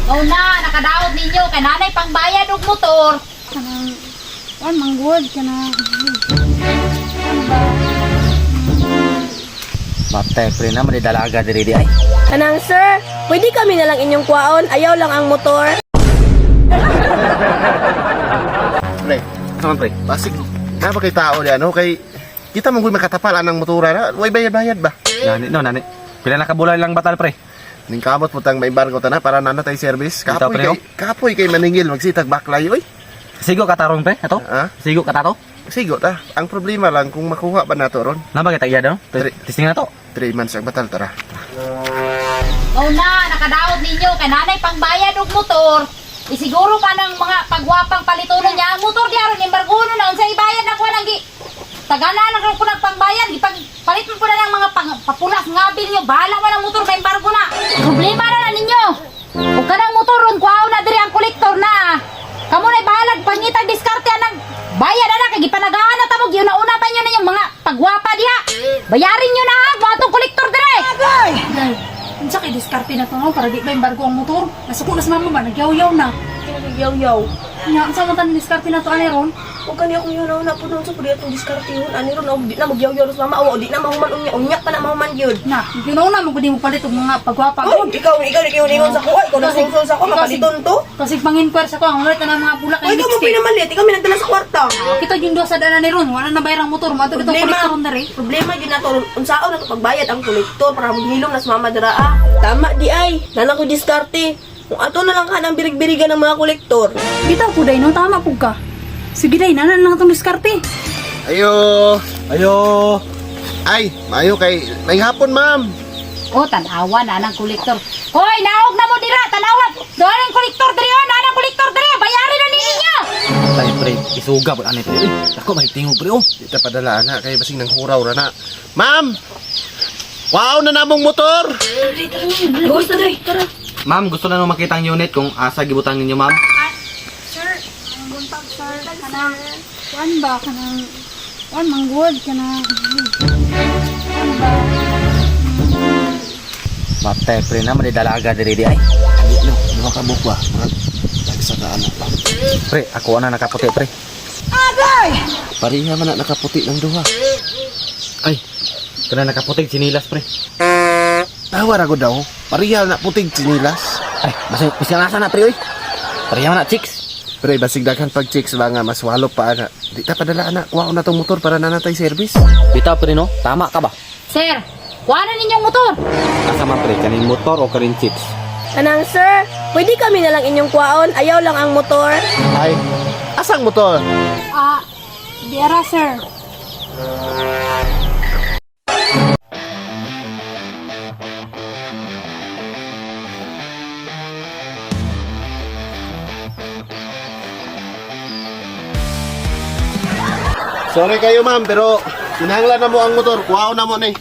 O na, nakadaot ninyo. Kay nanay pangbayad og motor. Kanang, manggod, kanang, Matay, pre na, manidalaga diri di ay. Kanang sir, pwede kami na lang inyong kwaon, ayaw lang ang motor. Pre, Saan, pre? basig na ba kay tao diyan, kay kita mong makatapalan ng motora na, way bayad-bayad ba? Nani. Pila na kabulay lang batal, pre? Ning kamot mo tang may embargo ta na para nanatay service. Ito, pre, Kapoy kay maningil magsitag baklay oy. Sigo katarong, pre? Ato? Ha? Sigo katato? Sigo ta. Ang problema lang kung makuha ba nato ron. Naba kita iya daw? Pre. Testing na to. 3 months ang batal tara. O na, nakadaot ninyo. Kay nanay pangbayad og motor. Isiguro pa ng mga pagwapang palitunon niya. Ang motor diaron, embargo na unsa ibayad na ko nang gi. Tagana na ko nagpangbayad. Palit mo po na ng mga papulas ngabil nyo. Bahala mo ng motor, may embargo na. Problema na ninyo. Huwag ka ng motor ron, kuhaw na diri ang kolektor na. Kamu na'y bahalag, pangitag diskarte anang bayad na kay gipanagahan na tamog. Yun nauna pa nyo na yung mga pagwapa diha. Bayarin nyo na ha, mga itong kolektor dire. Agay! Unsa kay diskarte na to no para di ba embargo ang motor? Nasuko na sa mama ba nagyaw-yaw na. Yaw-yaw. Nya unsa man tan diskarte na to ani ron? Huwag ka niya kung yun na po doon sa pwede itong diskarte yun. Ano ron, di na magyaw-yaw sa mama. O, di na mahuman unyak pa na mahuman yun. Na, ginauna mo gudi mo palit og mga pagwapa Oh, ko. ikaw lingon sa kuha. Ikaw na sungsul sa kuha, mapaliton to. Kasi pang-inquire sa ko ang ulit na mga bulak O, ikaw mo pinamalit. Ikaw may nagdala sa kwarta. Kita yung dosa dana ni ron, wala na bayarang motor, mato itong kolektor ron dere. Problema yun na to. Unsaon na to pagbayad ang kolektor para maghilom na sa mama dara. Tama di ay. Nana ko diskarte. Kung ato na lang ka ng birig-birigan ng mga kolektor. Bitaw po day no, tama po ka. Sige day, nanan lang itong diskarte. Ayo. Ayo! Ay, mayo kay may hapon ma'am. O, tanawa na ng kolektor. Hoy, naog na mo dira, tanawa. Doon ang kolektor diri, o, na ng kolektor diri. Bayarin na ninyo. Matay, pre. Isuga po ani, pre. Ako, may tingog, pre, oh. Kita padala na kay basing nang huraw ra na. Ma'am. Wow na namong motor. Gusto dre, tara. Ma'am, gusto na nung makita ang unit kung asa gibutan ninyo, ma'am. Sir, ang buntag sir, kanang, ba, kanang, manggod, kanang, Matay, pre na, manidalaga diri di ay. No, duha ka bukwa. Tagsa ka anak pa. Pre, ako na nakaputi, pre. Pariha man na nakaputi ng duha. Ay, kana nakaputi, sinilas, pre. Tawar ako daw. Pariha na putig sinilas. Ay, basig nasa na, pre, oy. Pareha man na, chicks. Pre, basig daghan pag chicks ba nga mas walo pa ana. Di ta padala anak. Kuha ko na tong motor para nanatay service. Bitaw, pre, no? Tama ka ba? Sir, kuha na ninyong motor. Asa man, pre, kaning motor o kaning chicks? Kanang sir, pwede kami na lang inyong kwaon, ayaw lang ang motor. Ay, asang motor? diara sir. Sorry kayo ma'am, pero kinahanglan na mo ang motor. Kuha ko na mo ni.